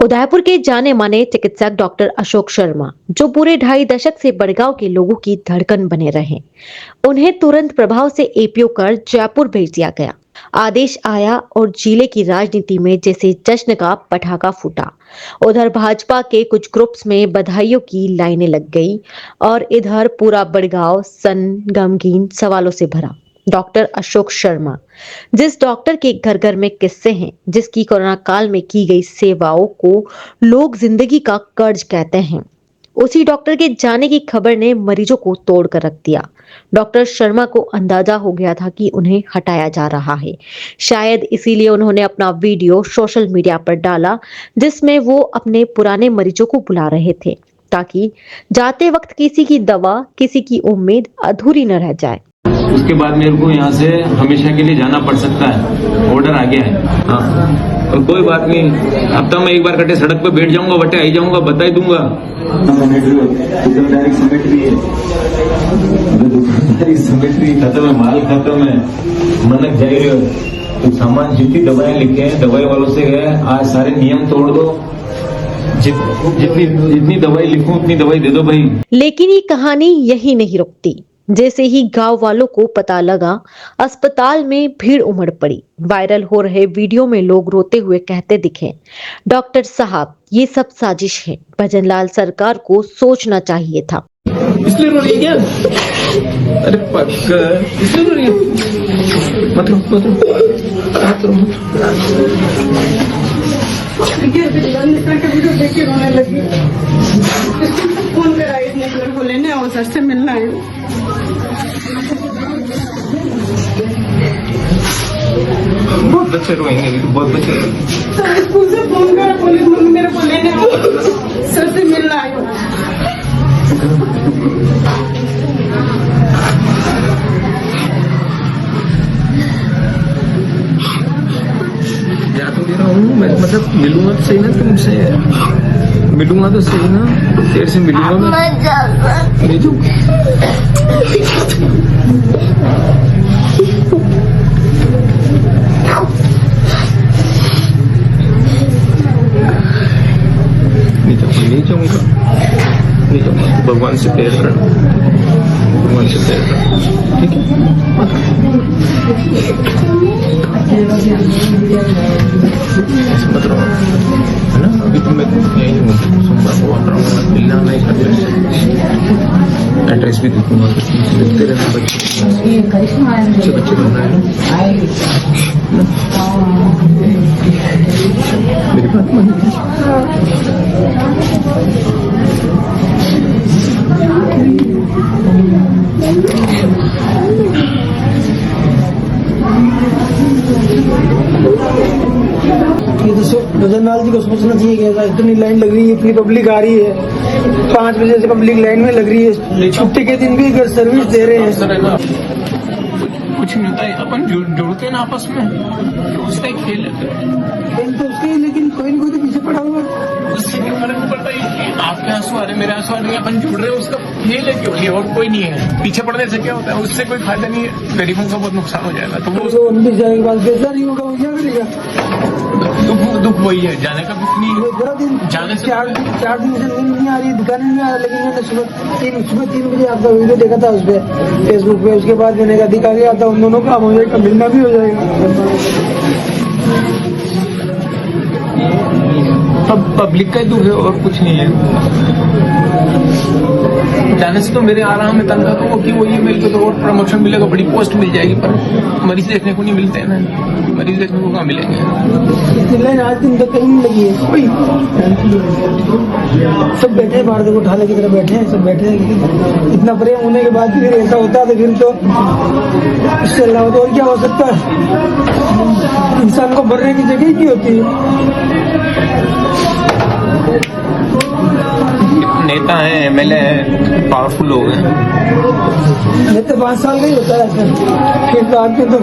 उदयपुर के जाने माने चिकित्सक डॉक्टर अशोक शर्मा, जो पूरे 2.5 दशक से बड़गांव के लोगों की धड़कन बने रहे, उन्हें तुरंत प्रभाव से एपीओ कर जयपुर भेज दिया गया। आदेश आया और जिले की राजनीति में जैसे जश्न का पटाखा फूटा। उधर भाजपा के कुछ ग्रुप्स में बधाइयों की लाइनें लग गई और इधर पूरा बड़गांव गमगीन सवालों से भरा। डॉक्टर अशोक शर्मा, जिस डॉक्टर के घर घर में किस्से हैं, जिसकी कोरोना काल में की गई सेवाओं को लोग जिंदगी का कर्ज कहते हैं, उसी डॉक्टर के जाने की खबर ने मरीजों को तोड़ कर रख दिया। डॉक्टर शर्मा को अंदाजा हो गया था कि उन्हें हटाया जा रहा है। शायद इसीलिए उन्होंने अपना वीडियो सोशल मीडिया पर डाला, जिसमें वो अपने पुराने मरीजों को बुला रहे थे, ताकि जाते वक्त किसी की दवा, किसी की उम्मीद अधूरी न रह जाए। उसके बाद मेरे को यहाँ से हमेशा के लिए जाना पड़ सकता है, ऑर्डर आ गया है। हाँ, और कोई बात नहीं, अब तो मैं एक बार कटे सड़क पे बैठ जाऊंगा, बटे आई जाऊंगा, बता ही दूंगा। सिमेट्री खत्म है, माल खत्म है, मनक जाए तो सामान जितनी दवाएं लिखे हैं दवाई वालों से गए, आज सारे नियम तोड़ दो, जितनी दवाई लिखूं उतनी दवाई दे दो भाई। लेकिन ये कहानी यही नहीं रुकती। जैसे ही गांव वालों को पता लगा, अस्पताल में भीड़ उमड़ पड़ी। वायरल हो रहे वीडियो में लोग रोते हुए कहते दिखे, डॉक्टर साहब ये सब साजिश है, भजनलाल सरकार को सोचना चाहिए था। इसलिए रो रही है क्या? अरे पक्का इसलिए रो रही है? मत रो। रोने लगी। फोन पे आई इसने को लेने और सर से मिलना है। बहुत बच्चे रोएंगे, बहुत बच्चे रोएंगे। स्कूल से फोन कर पुलिस मेरे को लेने सर से मिलना है। जा तो दे रहा हूँ मैं, मतलब मिलूंगा तो सही ना तुमसे, मिलूंगा तो सही ना, तेरे से मिलूंगा मैं। ले जाऊँ नहीं जाऊंगा, तो भगवान से प्रेयर कर, भगवान से प्रेयर कर, ठीक है? मत रहो, है ना? अभी तो मैं यही हूँ, सोमवार को आ रहा हूँ, मिलना नहीं करते, एड्रेस भी देखूंगा, मिलते रहना बच्चे रहना है ना, मेरी बात मानिए। ये तो भजनलाल जी को सोचना चाहिए कि इतनी लाइन लग रही है, इतनी पब्लिक आ रही है, 5 बजे से पब्लिक लाइन में लग रही है, छुट्टी के दिन भी अगर सर्विस दे रहे हैं। कुछ नहीं होता है, अपन जुड़ते हैं ना आपस में, उसका ही खेल है तो उसके, लेकिन कोई ना कोई तो पीछे पड़ा हुआ है, उससे क्या फर्क नहीं पड़ता है। आपके आंसू आ रहे, मेरे आंसू आ रहे, अपन जुड़ रहे हैं, उसका खेल है, क्यों नहीं? और कोई नहीं है, पीछे पड़ने से क्या होता है? उससे कोई फायदा नहीं है, गरीबों का बहुत नुकसान हो जाएगा। तो वो उनकी जाने के बाद बेचा नहीं होगा, वो क्या करेगा? दुख वही है, जाने का दुख नहीं है। पूरा दिन जाने से 4 दिन से नींद नहीं आ रही, दुकान नहीं आ रहा, लेकिन मैंने सुबह 3 बजे आपका वीडियो देखा था उस पर फेसबुक पे, उसके बाद मैंने कहा दिखा गया था, उन दोनों काम हो जाएगा, मिलना भी हो जाएगा। अब पब्लिक का ही दुख है और कुछ नहीं है। जाने से तो मेरे आराम में तंगा तो कि वो ईमेल पे तो और प्रमोशन मिलेगा, बड़ी पोस्ट मिल जाएगी, पर मरीज देखने को नहीं मिलते हैं ना, मरीज देखने को कहाँ मिलेंगे? आज दिन तक कहीं नहीं लगी है कोई, सब बैठे हैं बाहर, देखो ढाले की तरह बैठे हैं, सब बैठे हैं। इतना प्रेम होने के बाद फिर ऐसा होता है तो फिर तो इससे अल्लाह तो और क्या हो सकता है? इंसान को मरने की जगह की होती है। नेता है, एमएलए है, पावरफुल लोग हैं। ये तो 5 साल का ही होता है, फिर तो आदमी तो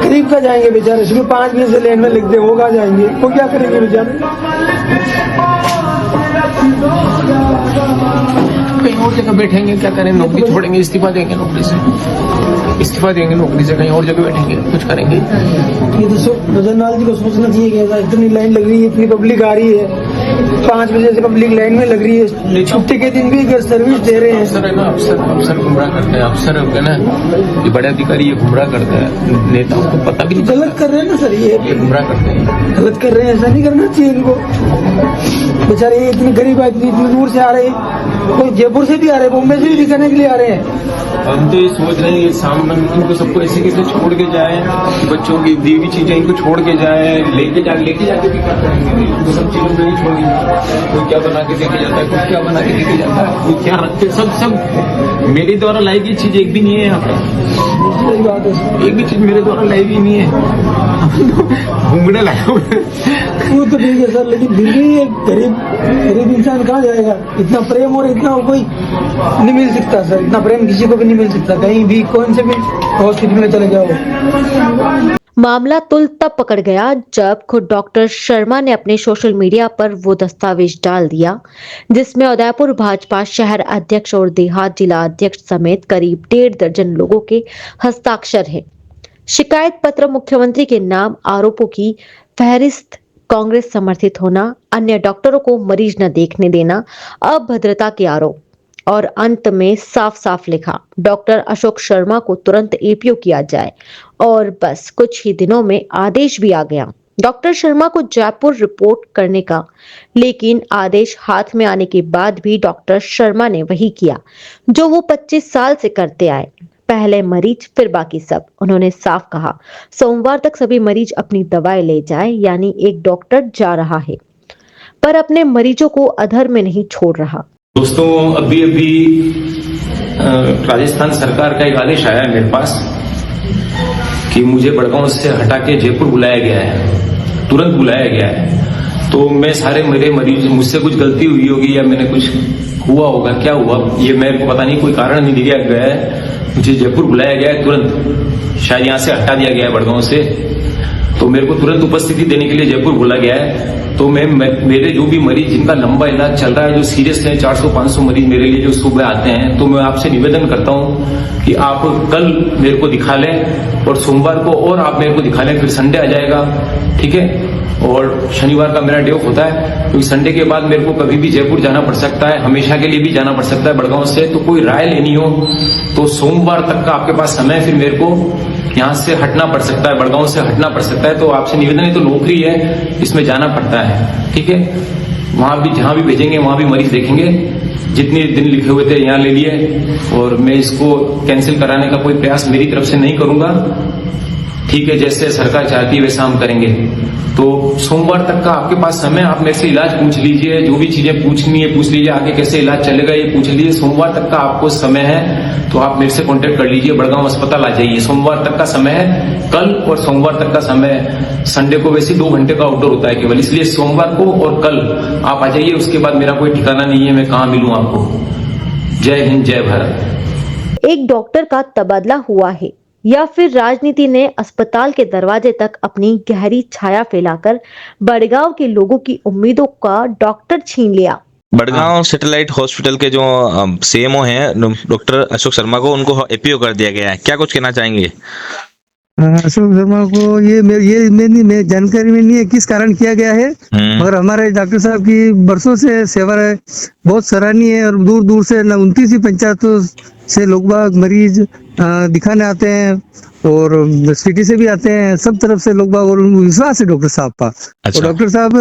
गरीब का जाएंगे बेचारे, सुबह 5 बजे से लाइन में लिख दे, वो कहाँ जाएंगे, वो क्या करेंगे बेचारे? कहीं और जगह बैठेंगे, क्या करें, नौकरी छोड़ेंगे, इस्तीफा देंगे नौकरी से, इस्तीफा देंगे नौकरी से, कहीं और जगह बैठेंगे, कुछ करेंगे। ये तो भजनलाल जी को सोचना चाहिए कि ऐसा इतनी लाइन लग रही है, इतनी पब्लिक आ रही है, 5 बजे से पब्लिक लाइन में लग रही है, छुट्टी के दिन भी सर्विस दे रहे हैं। अफसर है ना, अफसर गुमराह करते हैं, अफसर है ना, ये बड़े अधिकारी ये गुमराह करता है, नेताओं को पता भी नहीं, गलत कर रहे हैं ना सर, ये गुमराह करते हैं, गलत कर रहे हैं, ऐसा नहीं करना चाहिए इनको। बेचारे ये इतनी गरीब आदमी इतनी दूर से आ रहे हैं, कोई जयपुर से भी आ रहे हैं, बॉम्बे से भी दिखाने के लिए आ रहे हैं। हम तो ये सोच रहे हैं ये सामने इनको सबको ऐसे कैसे छोड़ के जाए, बच्चों की दी हुई चीजें इनको छोड़ के जाए, लेके जाके भी क्या करेंगे, इनको सब चीजों को नहीं छोड़ के, कोई क्या बना के देके जाता है, कोई क्या बना के देके जाता है, कोई क्या रखते, सब मेरे द्वारा लाई गई चीज एक भी नहीं है यहाँ पे, सही बात है, एक भी चीज मेरे द्वारा लाई भी नहीं है, घूंगड़े लाए हुए। वो तो ठीक है सर, लेकिन फिर भी एक गरीब इंसान कहाँ जाएगा? इतना प्रेम और इतना कोई नहीं मिल सकता सर, इतना प्रेम किसी को भी नहीं मिल सकता, कहीं भी कौन से भी हॉस्पिटल में चले जाओ। मामला तुल तब पकड़ गया जब खुद डॉक्टर शर्मा ने अपने सोशल मीडिया पर वो दस्तावेज डाल दिया जिसमें उदयपुर भाजपा शहर अध्यक्ष और देहात जिला अध्यक्ष समेत करीब 1.5 दर्जन लोगों के हस्ताक्षर हैं। शिकायत पत्र मुख्यमंत्री के नाम, आरोपों की फहरिस्त, कांग्रेस समर्थित होना, अन्य डॉक्टरों को मरीज न देखने देना, अभद्रता के आरोप और अंत में साफ साफ लिखा डॉक्टर अशोक शर्मा को तुरंत एपीओ किया जाए। और बस कुछ ही दिनों में आदेश भी आ गया डॉक्टर शर्मा को जयपुर रिपोर्ट करने का। लेकिन आदेश हाथ में आने के बाद भी डॉक्टर शर्मा ने वही किया जो वो 25 साल से करते आए, पहले मरीज फिर बाकी सब। उन्होंने साफ कहा सोमवार तक सभी मरीज अपनी दवाएं ले जाए, यानी एक डॉक्टर जा रहा है पर अपने मरीजों को अधर में नहीं छोड़ रहा। दोस्तों, अभी राजस्थान सरकार का एक आदेश आया है मेरे पास कि मुझे बड़गांव से हटा के जयपुर बुलाया गया है, तुरंत बुलाया गया है। तो मैं सारे मेरे मरीज, मुझसे कुछ गलती हुई होगी या मैंने कुछ हुआ होगा, क्या हुआ ये मेरे को पता नहीं, कोई कारण नहीं दिया गया है, मुझे जयपुर बुलाया गया है तुरंत, शायद यहाँ से हटा दिया गया है बड़गांव से, तो मेरे को तुरंत उपस्थिति देने के लिए जयपुर बुलाया गया है। तो मेरे जो भी मरीज जिनका लंबा इलाज चल रहा है, जो सीरियस है, 400-500 मरीज मेरे लिए जो सुबह आते हैं, तो मैं आपसे निवेदन करता हूं कि आप कल मेरे को दिखा लें और सोमवार को और आप मेरे को दिखा लें, फिर संडे आ जाएगा, ठीक है। और शनिवार का मेरा डे ऑफ होता है, क्योंकि संडे के बाद मेरे को कभी भी जयपुर जाना पड़ सकता है, हमेशा के लिए भी जाना पड़ सकता है बड़गांव से। तो कोई राय लेनी हो तो सोमवार तक का आपके पास समय, फिर मेरे को यहाँ से हटना पड़ सकता है, बड़गांव से हटना पड़ सकता है। तो आपसे निवेदन है, तो नौकरी है, इसमें जाना पड़ता है, ठीक है। वहां भी जहां भी भेजेंगे वहां भी मरीज देखेंगे, जितने दिन लिखे हुए थे यहाँ ले लिए, और मैं इसको कैंसिल कराने का कोई प्रयास मेरी तरफ से नहीं करूंगा, ठीक है। जैसे सरकार चाहती है वैसा हम करेंगे। तो सोमवार तक का आपके पास समय, आप मेरे से इलाज पूछ लीजिए, जो भी चीजें पूछनी है पूछ लीजिए, आगे कैसे इलाज चलेगा ये पूछ लीजिए। सोमवार तक का आपको समय है तो आप मेरे से कांटेक्ट कर लीजिए, बड़गांव अस्पताल आ जाइए। सोमवार तक का समय है, कल और सोमवार तक का समय है। संडे को वैसे 2 घंटे का आउटडोर होता है केवल, इसलिए सोमवार को और कल आप आ जाइए। उसके बाद मेरा कोई ठिकाना नहीं है, मैं कहाँ मिलूं आपको। जय हिंद, जय भारत। एक डॉक्टर का तबादला हुआ है या फिर राजनीति ने अस्पताल के दरवाजे तक अपनी गहरी छाया फैलाकर बड़गांव के लोगों की उम्मीदों का डॉक्टर छीन लिया। बड़गांव सैटेलाइट हॉस्पिटल के जो सीएमओ हैं डॉक्टर अशोक शर्मा को, उनको एपीओ कर दिया गया है, क्या कुछ कहना चाहेंगे? अशोक शर्मा को ये मैं जानकारी में नहीं है किस कारण किया गया है, मगर हमारे डॉक्टर साहब की बरसों से सेवा है, बहुत सराहनीय है। और दूर दूर से 29 पंचायतों से लोग बाग मरीज दिखाने आते हैं और सिटी से भी आते हैं, सब तरफ से लोग बाग, और विश्वास है डॉक्टर साहब का। अच्छा। और डॉक्टर साहब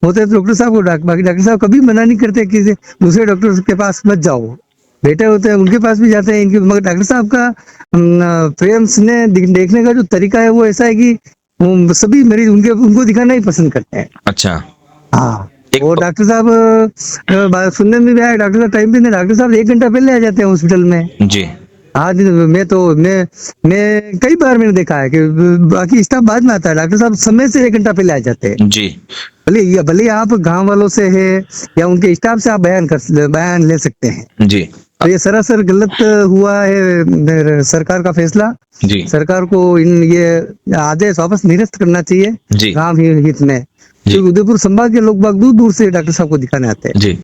होते तो डॉक्टर साहब को बाकी डॉक्टर साहब कभी मना नहीं करते कि दूसरे डॉक्टर के पास मत जाओ, बेटे होते हैं उनके पास भी जाते हैं इनके। मगर डॉक्टर साहब का प्रेम स्नेह देखने का जो तरीका है वो ऐसा है कि सभी मरीज उनको दिखाना ही पसंद करते हैं। अच्छा, हाँ। और डॉक्टर साहब सुनने में भी आया, डॉक्टर साहब टाइम पे नहीं, डॉक्टर साहब 1 घंटा पहले आ जाते हैं हॉस्पिटल में जी। हाँ, मैं कई बार मैंने देखा है कि बाकी स्टाफ बाद में आता है, डॉक्टर साहब समय से 1 घंटा पहले आ जाते हैं जी। भले आप गांव वालों से है या उनके स्टाफ से आप बयान ले सकते हैं जी। तो ये सरासर गलत हुआ है सरकार का फैसला जी। सरकार को ये आदेश वापस निरस्त करना चाहिए गांव हित में, क्योंकि उदयपुर संभाग के लोग बाग दूर दूर से डॉक्टर साहब को दिखाने आते हैं जी।